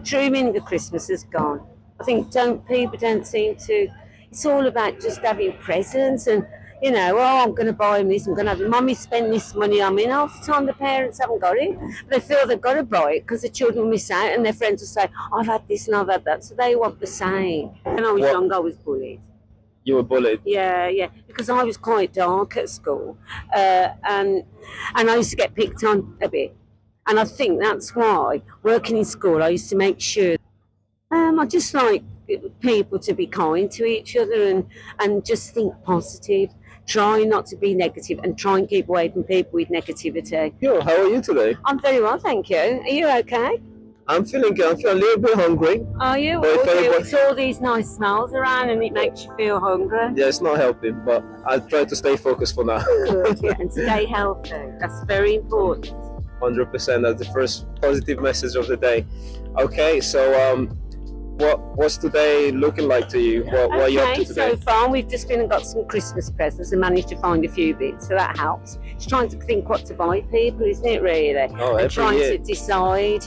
true meaning of Christmas has gone. I think people don't seem to. It's all about just having presents and oh, I'm going to buy them this. I'm going to have mummy spend this money on me. And half the time the parents haven't got it, but they feel they've got to buy it because the children will miss out, and their friends will say, I've had this and I've had that, so they want the same. When I was young, I was bullied. You were bullied? Yeah, because I was quite dark at school, and I used to get picked on a bit. And I think that's why, working in school, I used to make sure I just like people to be kind to each other and just think positive. Try not to be negative and try and keep away from people with negativity. Yo, how are you today? I'm very well, thank you. Are you okay? I'm feeling good. I'm feeling a little bit hungry. Are you? It's all these nice smells around and it makes you feel hungry. Yeah, it's not helping, but I'll try to stay focused for now. Good, yeah, and stay healthy. That's very important. 100%. That's the first positive message of the day. Okay, so what's today looking like to you? What are you up to today? So far we've just been and got some Christmas presents and managed to find a few bits, so that helps. It's trying to think what to buy people, isn't it, really? Oh, and trying to decide,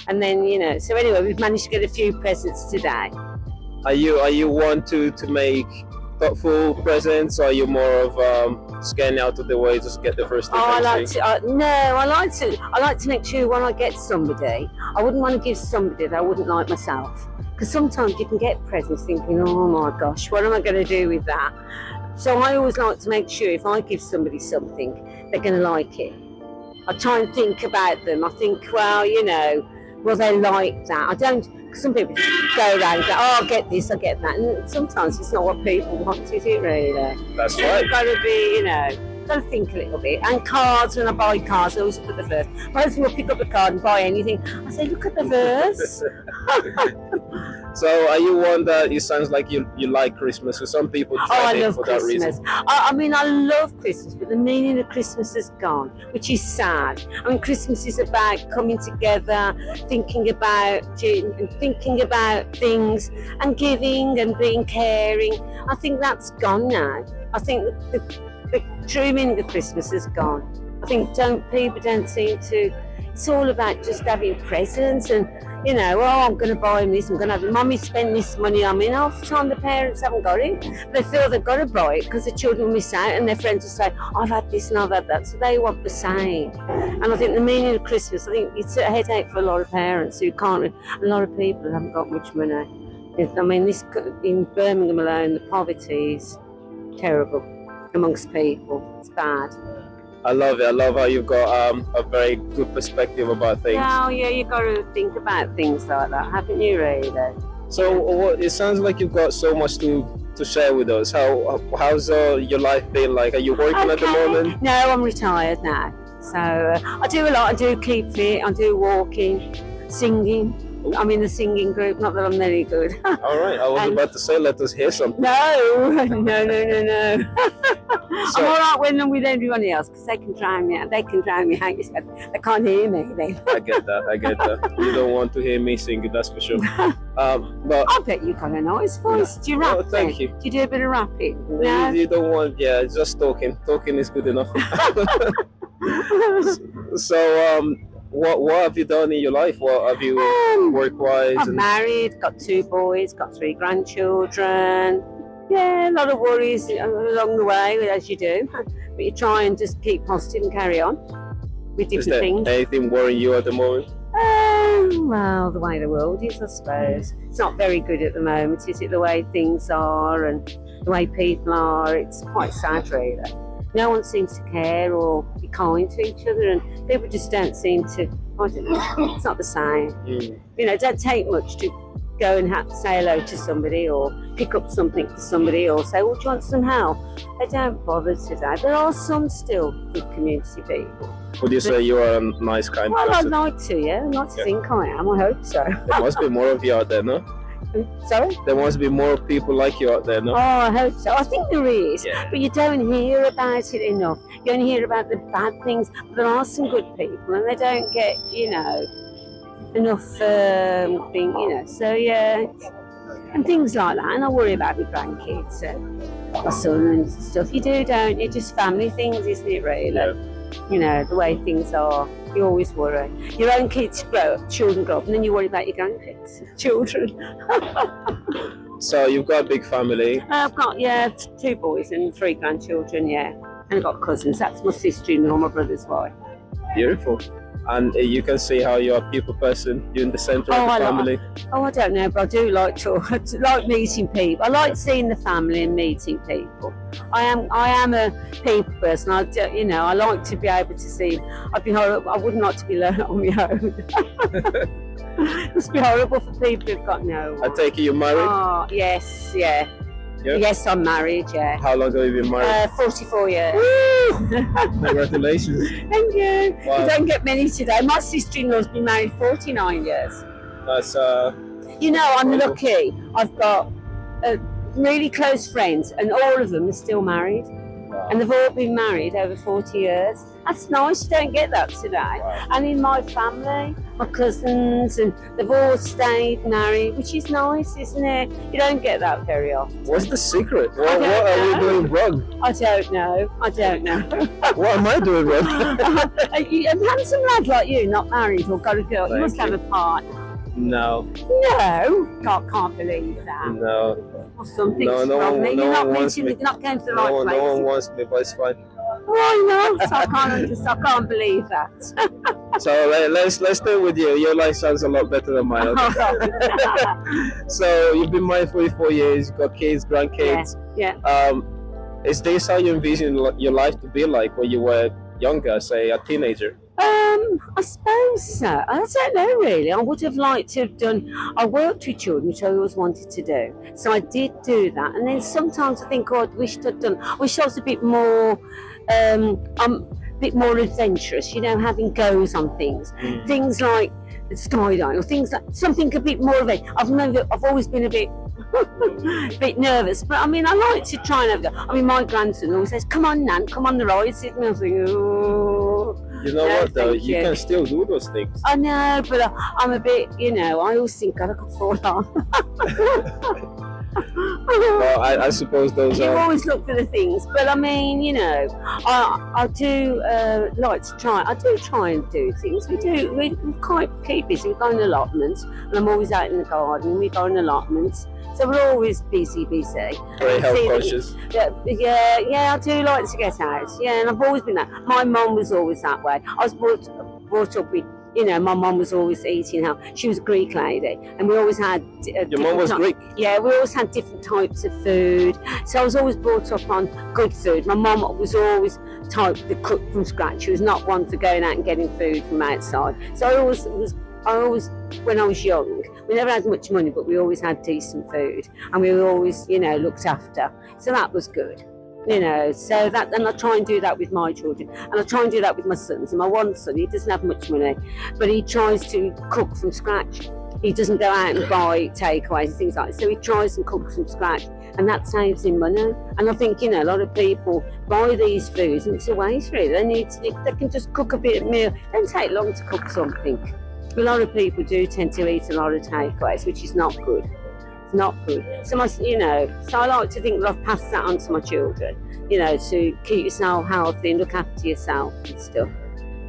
and then, so anyway, we've managed to get a few presents today. Are you one to make thoughtful presents, or are you more of scanning out of the way, just get the first thing? I like to make sure when I get somebody, I wouldn't want to give somebody that I wouldn't like myself. Because sometimes you can get presents thinking, oh my gosh, what am I going to do with that? So I always like to make sure if I give somebody something, they're going to like it. I try and think about them. I think, well, will they like that? I don't, because some people just go around and go, oh, I'll get this, I'll get that. And sometimes it's not what people want, is it really? That's right. You've got to be, got to think a little bit. And cards, when I buy cards, I always look at the verse. My husband will pick up a card and buy anything. I say, look at the verse. So are you one that it sounds like you like Christmas? So some people try it for that reason. I mean, I love Christmas, but the meaning of Christmas has gone, which is sad. I mean, Christmas is about coming together, thinking about things and giving and being caring. I think that's gone now. I think the true meaning of Christmas has gone. I think people don't seem to. It's all about just having presents and, oh, I'm going to buy them this, I'm going to have mummy spend this money on me. And half the time the parents haven't got it. They feel they've got to buy it because the children will miss out, and their friends will say, I've had this and I've had that. So they want the same. And I think the meaning of Christmas, I think it's a headache for a lot of parents who can't, a lot of people haven't got much money. I mean, in Birmingham alone, the poverty is terrible amongst people. It's bad. I love it. I love how you've got a very good perspective about things. Yeah, you've got to think about things like that, haven't you, really? So it sounds like you've got so much to share with us. How's your life been like? Are you working at the moment? No, I'm retired now. So I do a lot. I do keep fit. I do walking, singing. I'm in the singing group, not that I'm very good. All right, I was about to say, let us hear something. No. So, I'm all right when I'm with everybody else because they can drown me out. They can't hear me then. I get that. You don't want to hear me singing, that's for sure. But I bet you've got a nice voice. Do you rap? Oh, thank you. Do you do a bit of rapping? No? You don't want, just talking. Talking is good enough. So, what have you done in your life? What have you work-wise? I'm married, got 2 boys, got 3 grandchildren. Yeah, a lot of worries along the way, as you do. But you try and just keep positive and carry on with different things. Anything worrying you at the moment? Well, the way the world is, I suppose. It's not very good at the moment, is it? The way things are and the way people are. It's quite sad, really. No one seems to care or be kind to each other, and people just don't seem to, I don't know, it's not the same. It don't take much to go and say hello to somebody or pick up something for somebody or say, do you want some help? They don't bother today. There are some still good community people. Would you say you are a nice, kind person? I'd like to, yeah. I'd like to think I am. I hope so. There must be more of you out there, no? Sorry? There must be more people like you out there, no? Oh, I hope so. I think there is, but you don't hear about it enough. You only hear about the bad things, but there are some good people and they don't get, enough so yeah, and things like that. And I worry about my grandkids and my son and stuff. You do, don't you? Just family things, isn't it, really? The way things are. You always worry. Your own kids grow up, children grow up, and then you worry about your grandkids, children. So you've got a big family. I've got, 2 boys and 3 grandchildren, yeah. And I've got cousins. That's my sister-in-law, my brother's wife. Beautiful. And you can see how you're a people person. You're in the center of the family. I don't know, but I do like like meeting people. I like seeing the family and meeting people. I am a people person. I like to be able to see. I wouldn't like to be alone on my own. It must be horrible for people who've got no one. I take it you're married? Oh, yes, yeah. Yeah? Yes, I'm married, yeah. How long have you been married? 44 years. Woo! Congratulations. Thank you. Wow. You don't get many today. My sister-in-law's been married 49 years. That's I'm lucky. I've got really close friends, and all of them are still married. wow. And they've all been married over 40 years. That's nice. You don't get that today. Wow. And in my family, my cousins, and they've all stayed married, which is nice, isn't it? You don't get that very often. What's the secret? What don't are we know. doing wrong? I don't know. What am I doing wrong? A handsome lad like you, not married or got a girl, you Thank must have you. a partner. No, No, can't believe that. no. Or something's No wrong. one- You're no not one wants mentioning, me. you're not going to the No right one, place. no one wants me, but it's fine. Why not? I can't believe that. So let's stay with you. Your life sounds a lot better than mine. Okay? So you've been married 44 years. You've got kids, grandkids. Yeah. Is this how you envision your life to be like when you were younger, say a teenager? I suppose so. I don't know really. I would have liked to have done. I worked with children, which I always wanted to do. So I did do that. And then sometimes I think, I wish I was a bit more, bit more adventurous. Having goes on things, things like skydiving, or things like something a bit more of it. I've always been a bit nervous, but I like to try and have that. My grandson always says, "Come on, Nan, come on the rides." And I was like, "Oh." You know No, what though? thank You you. can still do those things. I know, but I'm a bit, I always think God, I could fall off. Well, I suppose those You are. always look for the things, but I do like to try. I do try and do things. We're quite keep busy. We go on allotments, and I'm always out in the garden. And we go on allotments, so we're always busy. Very health See, conscious. Yeah, I do like to get out. Yeah, and I've always been that. My mum was always that way. I was brought up with. My mum was always eating out. She was a Greek lady, and we always had. Your mum was Greek. Yeah, we always had different types of food. So I was always brought up on good food. My mum was always type that cooked from scratch. She was not one for going out and getting food from outside. So I always, when I was young, we never had much money, but we always had decent food, and we were always, looked after. So that was good. So that, and I try and do that with my children, and I try and do that with my sons. And my one son, he doesn't have much money, but he tries to cook from scratch. He doesn't go out and buy takeaways and things like that. So he tries and cooks from scratch, and that saves him money. And I think, a lot of people buy these foods, and it's a waste really. They can just cook a bit of meal. It doesn't take long to cook something. A lot of people do tend to eat a lot of takeaways, which is not good. It's not good. So so I like to think that I've passed that on to my children, to keep yourself healthy and look after yourself and stuff.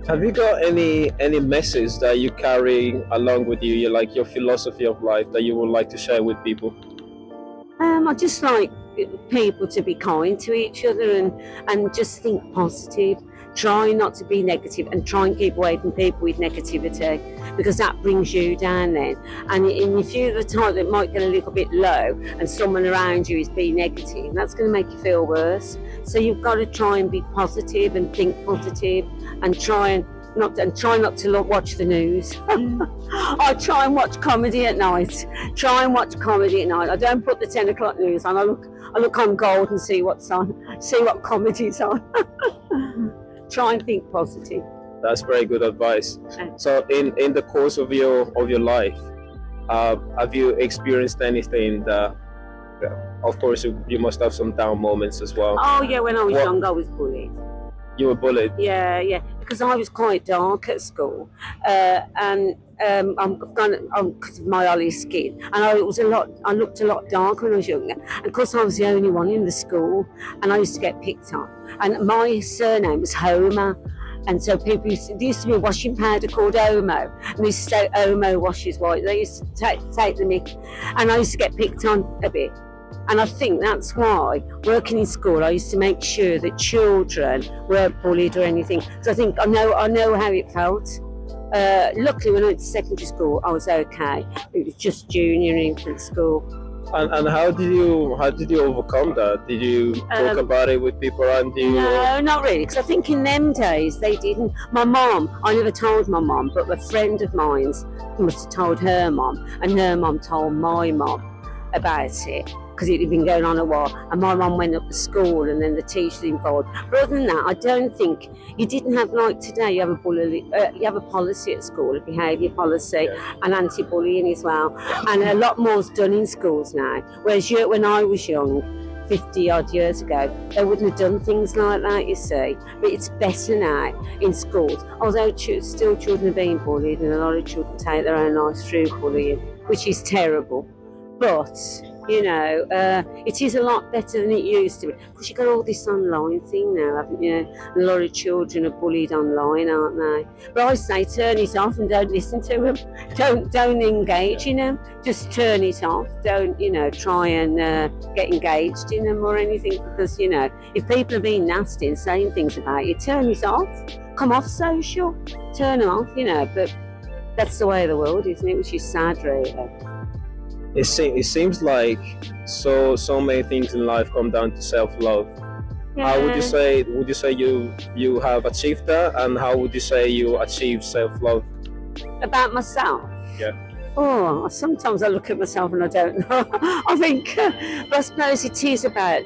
Have you got any message that you carry along with you? Your philosophy of life that you would like to share with people? I just like people to be kind to each other and just think positive. Try not to be negative, and try and keep away from people with negativity, because that brings you down then. And if you're the type that might get a little bit low and someone around you is being negative, that's going to make you feel worse. So you've got to try and be positive and think positive, and try not to watch the news. I try and watch comedy at night. I don't put the 10 o'clock news on. I look on Gold and see what's on, see what comedy's on. Try and think positive. That's very good advice. So in the course of your life, have you experienced anything that, of course you must have some down moments as well? Oh yeah, when I was young I was bullied. You were bullied? Yeah, because I was quite dark at school, and because of my olive skin, and I looked a lot darker when I was younger, and of course I was the only one in the school, and I used to get picked on, and my surname was Homer, And so people there used to be a washing powder called Omo, and they used to say Omo washes white. They used to take the mick, and I used to get picked on a bit. And I think that's why, working in school, I used to make sure that children weren't bullied or anything. So I think I know how it felt. Luckily, when I went to secondary school, I was okay. It was just junior and infant school. And how did you overcome that? Did you talk about it with people around you? No, not really, because I think in them days they didn't. My mum, I never told my mum, but a friend of mine's must have told her mum, and her mum told my mum about it, because it had been going on a while, and my mum went up to school and then the teachers involved. But other than that, I don't think you didn't have, like today, you have a policy at school, a behaviour policy, and anti-bullying as well, and a lot more's done in schools now, whereas when I was young, 50 odd years ago, they wouldn't have done things like that, you see. But it's better now in schools, although still children are being bullied, and a lot of children take their own lives through bullying, which is terrible. But you know, it is a lot better than it used to be. Because you've got all this online thing now, haven't you? And a lot of children are bullied online, aren't they? But I say turn it off and don't listen to them. Don't engage in them. Just turn it off. Don't, try and get engaged in them or anything. Because, if people are being nasty and saying things about you, turn it off. Come off social. Turn them off, But that's the way of the world, isn't it? Which is sad, really. It seems like so many things in life come down to self-love. Yeah. How would you say you have achieved that, and how would you say you achieve self-love? About myself? Yeah. Oh, sometimes I look at myself and I don't know. I think, but I suppose it is about,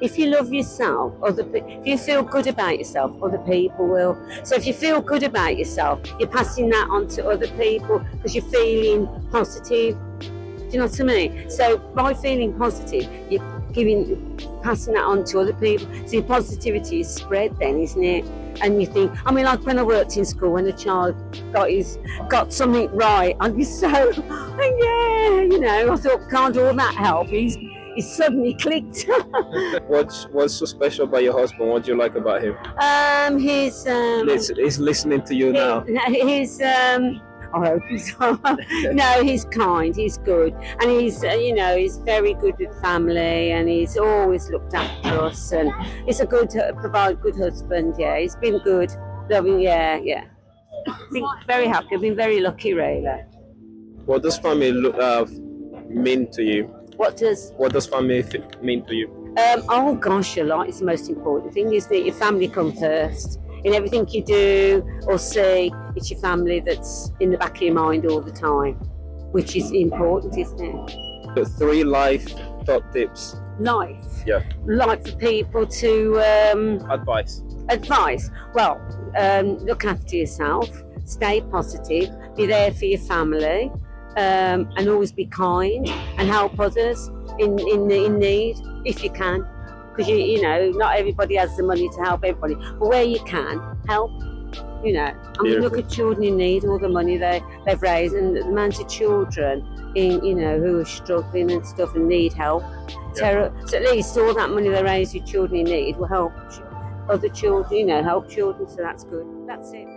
if you love yourself, if you feel good about yourself, other people will. So if you feel good about yourself, you're passing that on to other people because you're feeling positive. Do you know what I mean? So by feeling positive, you're passing that on to other people. So your positivity is spread then, isn't it? And you think, like when I worked in school, when a child got something right, I'd be so, I thought, can't all that help? He's suddenly clicked. What's so special about your husband? What do you like about him? He's listening to you now. I hope so. No, he's kind, he's good, and he's very good with family, and he's always looked after us, and he's a good husband. Yeah, he's been good, loving. Yeah. Been very happy. I've been very lucky, really. What does family mean to you? What does family mean to you? Oh gosh, a lot. It's the most important thing, isn't it? Your family comes first. In everything you do or see, it's your family that's in the back of your mind all the time, which is important, isn't it? The 3 life top tips. Life? Yeah. Like for people to... Advice. Well, look after yourself, stay positive, be there for your family, and always be kind and help others in need, if you can. Because not everybody has the money to help everybody, but where you can help, look at children in need, all the money they've raised, and the amount of children who are struggling and stuff and need help. Yeah. So at least all that money they raise with children in need will help other children, help children. So that's good. That's it.